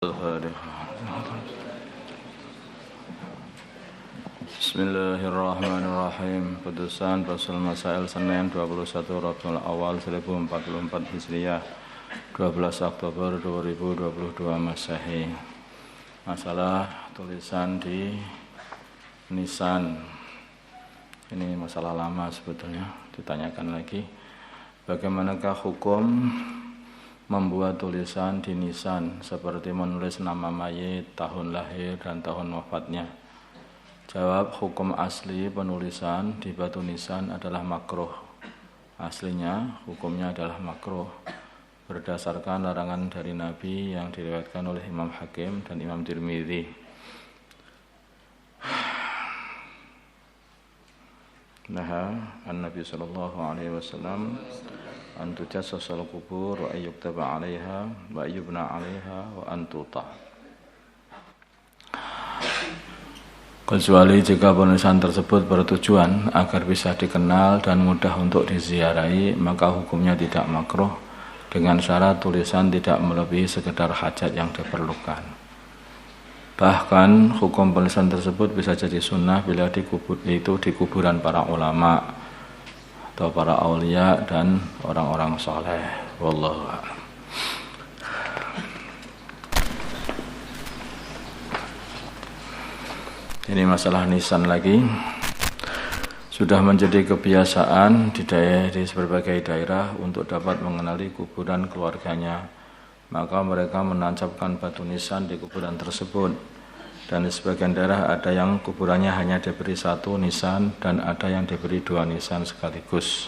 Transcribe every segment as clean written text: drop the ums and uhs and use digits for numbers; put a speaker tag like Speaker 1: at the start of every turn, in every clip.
Speaker 1: Bismillahirrahmanirrahim. Putusan Fasul Masail Senin 21 Rabiul Awal 1044 Hijriah 12 Oktober 2022 Masehi. Masalah tulisan di nisan. Ini masalah lama sebetulnya. Ditanyakan lagi, bagaimanakah hukum membuat tulisan di nisan seperti menulis nama mayit, tahun lahir dan tahun wafatnya? Jawab, hukum asli penulisan di batu nisan adalah makruh. Aslinya hukumnya adalah makruh berdasarkan larangan dari Nabi yang diriwayatkan oleh Imam Hakim dan Imam Tirmidzi. Nah, An-Nabi sallallahu alaihi wasallam an tujassasal qubur wa ayyuktaba 'alaiha wa ayyubna 'alaiha wa an tutah. Kecuali jika penulisan tersebut bertujuan agar bisa dikenal dan mudah untuk diziarahi, maka hukumnya tidak makruh dengan syarat tulisan tidak melebihi sekedar hajat yang diperlukan. Bahkan hukum penulisan tersebut bisa jadi sunnah bila di kuburan para ulama atau para aulia dan orang-orang soleh. Wallahu a'lam. Ini masalah nisan lagi. Sudah menjadi kebiasaan di berbagai daerah untuk dapat mengenali kuburan keluarganya, maka mereka menancapkan batu nisan di kuburan tersebut. Dan di sebagian daerah ada yang kuburannya hanya diberi satu nisan dan ada yang diberi dua nisan sekaligus.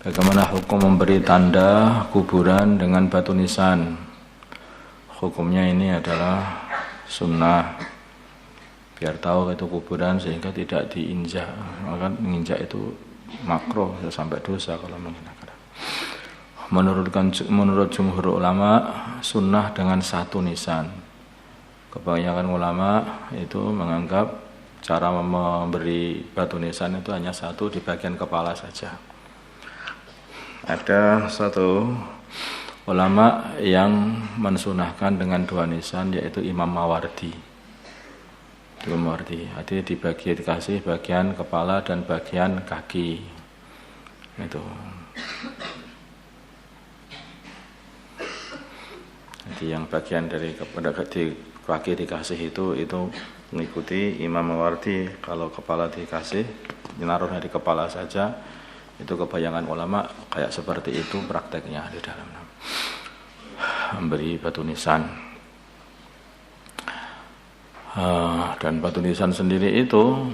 Speaker 1: Bagaimana hukum memberi tanda kuburan dengan batu nisan? Hukumnya ini adalah sunnah, biar tahu itu kuburan sehingga tidak diinjak. Maka menginjak itu makruh sampai dosa kalau menggunakan. Menurut jumhur ulama, sunnah dengan satu nisan. Kebanyakan ulama itu menganggap cara memberi batu nisan itu hanya satu di bagian kepala saja. Ada satu ulama yang mensunahkan dengan dua nisan, yaitu Imam Mawardi. Artinya dikasih bagian kepala dan bagian kaki. Itu. Jadi yang bagian dari kaki dikasih itu mengikuti Imam Mawardi. Kalau kepala dikasih, menaruhnya di kepala saja, itu kebanyakan ulama kayak seperti itu prakteknya di dalam memberi batu nisan. Dan batu nisan sendiri itu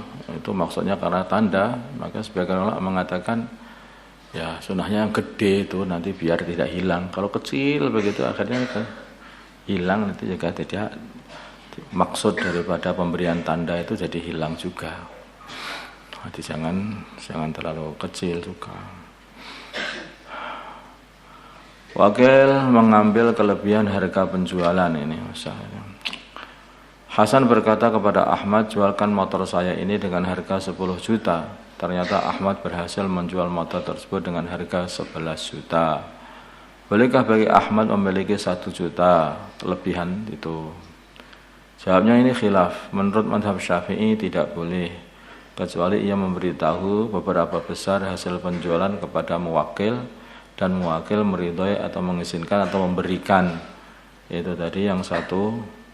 Speaker 1: maksudnya karena tanda, maka sebagian ulama mengatakan ya sunahnya yang gede itu nanti biar tidak hilang. Kalau kecil begitu akhirnya hilang, nanti juga tidak, maksud daripada pemberian tanda itu jadi hilang juga. Jadi jangan terlalu kecil juga. Wakil mengambil kelebihan harga penjualan ini masalahnya. Hasan berkata kepada Ahmad, jualkan motor saya ini dengan harga 10 juta. Ternyata Ahmad berhasil menjual motor tersebut dengan harga 11 juta. Bolehkah bagi Ahmad memiliki 1 juta kelebihan itu? Jawabnya ini khilaf. Menurut mazhab Syafi'i tidak boleh, kecuali ia memberitahu beberapa besar hasil penjualan kepada muwakil dan muwakil meridhoi atau mengizinkan atau memberikan itu tadi yang 1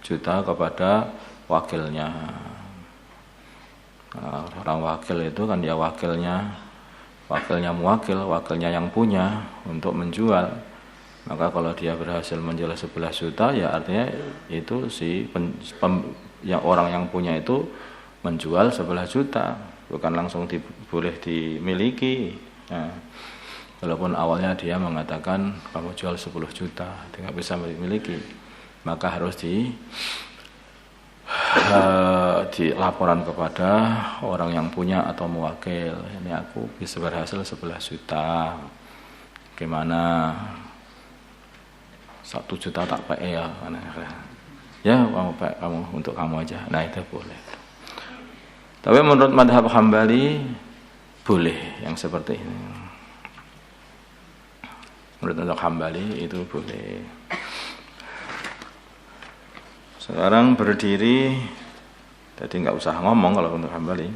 Speaker 1: juta kepada wakilnya. Nah, orang wakil itu kan ya wakilnya muwakil, wakilnya yang punya untuk menjual. Maka kalau dia berhasil menjual 11 juta, ya artinya itu orang yang punya itu menjual 11 juta, bukan langsung boleh dimiliki. Nah, walaupun awalnya dia mengatakan kamu jual 10 juta, tidak bisa dimiliki, maka harus dilaporan kepada orang yang punya atau muwakil. Ini aku bisa berhasil 11 juta. Gimana? 1 juta tak pakai ya. Ya, kamu untuk kamu aja. Nah, itu boleh. Tapi menurut madhab Hambali boleh yang seperti ini. Menurut Hambali itu boleh. Sekarang berdiri, jadi nggak usah ngomong kalau untuk Hambali.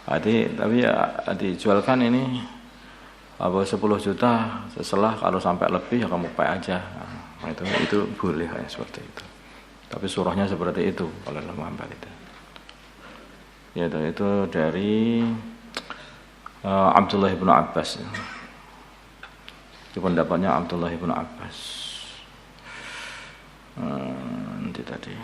Speaker 1: Tapi ya dijualkan ini 10 juta, setelah kalau sampai lebih ya kamu pay aja. Nah, itu boleh kayak seperti itu. Tapi surahnya seperti itu kalau dalam Hambali itu. Ya itu dari Abdullah bin Abbas. Itu pendapatnya Abdullah bin Abbas. Nanti tadi.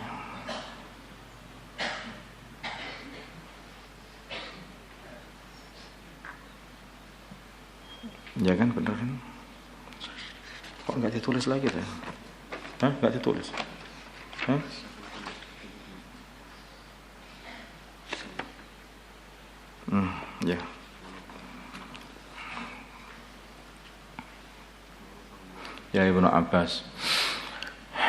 Speaker 1: Ya kan, benar kan? Kok nggak ditulis lagi tuh? Hah? Nggak ditulis? Hah? Ya. Ya Ibnu Abbas.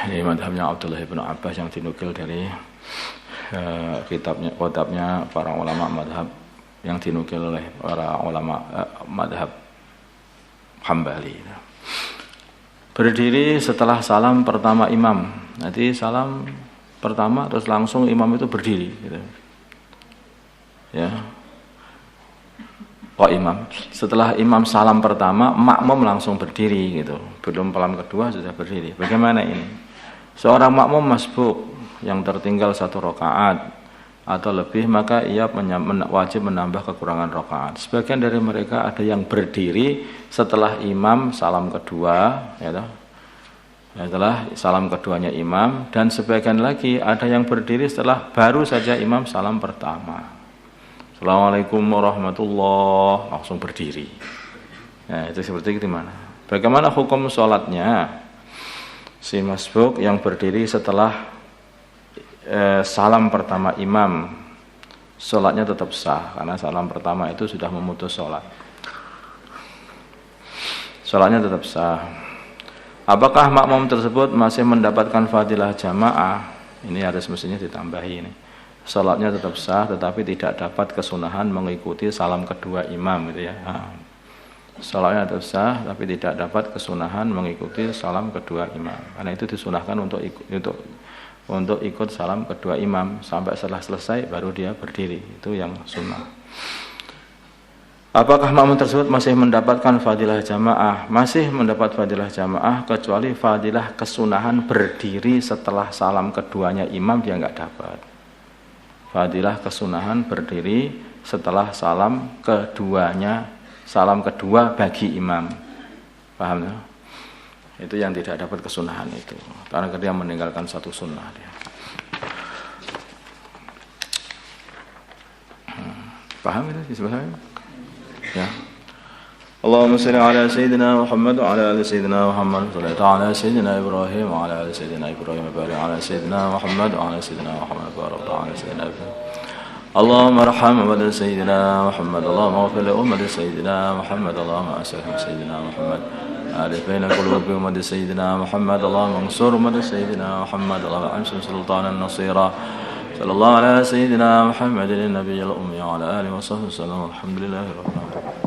Speaker 1: Ini madhabnya Abdullah Ibnu Abbas yang dinukil dari kitabnya para ulama madhab, yang dinukil oleh para ulama madhab Hambali. Berdiri setelah salam pertama imam. Nanti salam pertama terus langsung imam itu berdiri gitu. Ya. Imam. Setelah imam salam pertama, makmum langsung berdiri gitu. Belum salam kedua sudah berdiri. Bagaimana ini? Seorang makmum masbuk yang tertinggal 1 rakaat atau lebih, maka ia wajib menambah kekurangan rakaat. Sebagian dari mereka ada yang berdiri setelah imam salam kedua, ya, setelah salam keduanya imam, dan sebagian lagi ada yang berdiri setelah baru saja imam salam pertama. Assalamualaikum warahmatullahi, langsung berdiri. Nah, itu seperti itu gimana? Bagaimana hukum sholatnya? Si masbuk yang berdiri setelah salam pertama imam, sholatnya tetap sah karena salam pertama itu sudah memutus sholat. Sholatnya tetap sah. Apakah makmum tersebut masih mendapatkan fadilah jamaah? Ini harus mestinya ditambahi ini. Sholatnya tetap sah, tetapi tidak dapat kesunahan mengikuti salam kedua imam, gitu ya. Sholatnya tetap sah, tapi tidak dapat kesunahan mengikuti salam kedua imam. Karena itu disunahkan untuk ikut salam kedua imam sampai setelah selesai baru dia berdiri, itu yang sunnah. Apakah makmum tersebut masih mendapatkan fadilah jamaah? Masih mendapat fadilah jamaah, kecuali fadilah kesunahan berdiri setelah salam keduanya imam dia nggak dapat. Fadilah kesunahan berdiri setelah salam keduanya, salam kedua bagi imam, paham ya? Itu yang tidak dapat kesunahan itu, karena dia meninggalkan satu sunnah dia. Paham itu disebutnya? Ya. Allahumma shalli ala sayyidina Muhammad wa ala ali sayyidina Muhammad, wa ala sayyidina Ibrahim wa ala ali sayyidina Ibrahim, wa ala sayyidina Muhammad wa ala sayyidina Muhammad, wa ala sayyidina Ibrahim. اللهم ارحم أمة سيدنا محمد، اللهم اغفر لأمة سيدنا محمد، اللهم أسلم سيدنا محمد، ألف بين قلوب أمة سيدنا محمد، اللهم انصر أمة سيدنا محمد، اللهم أنصر سلطانا نصيرا. صلى الله على سيدنا محمد النبي الأمي وعلى آله وصحبه وسلم. الحمد لله رب العالمين.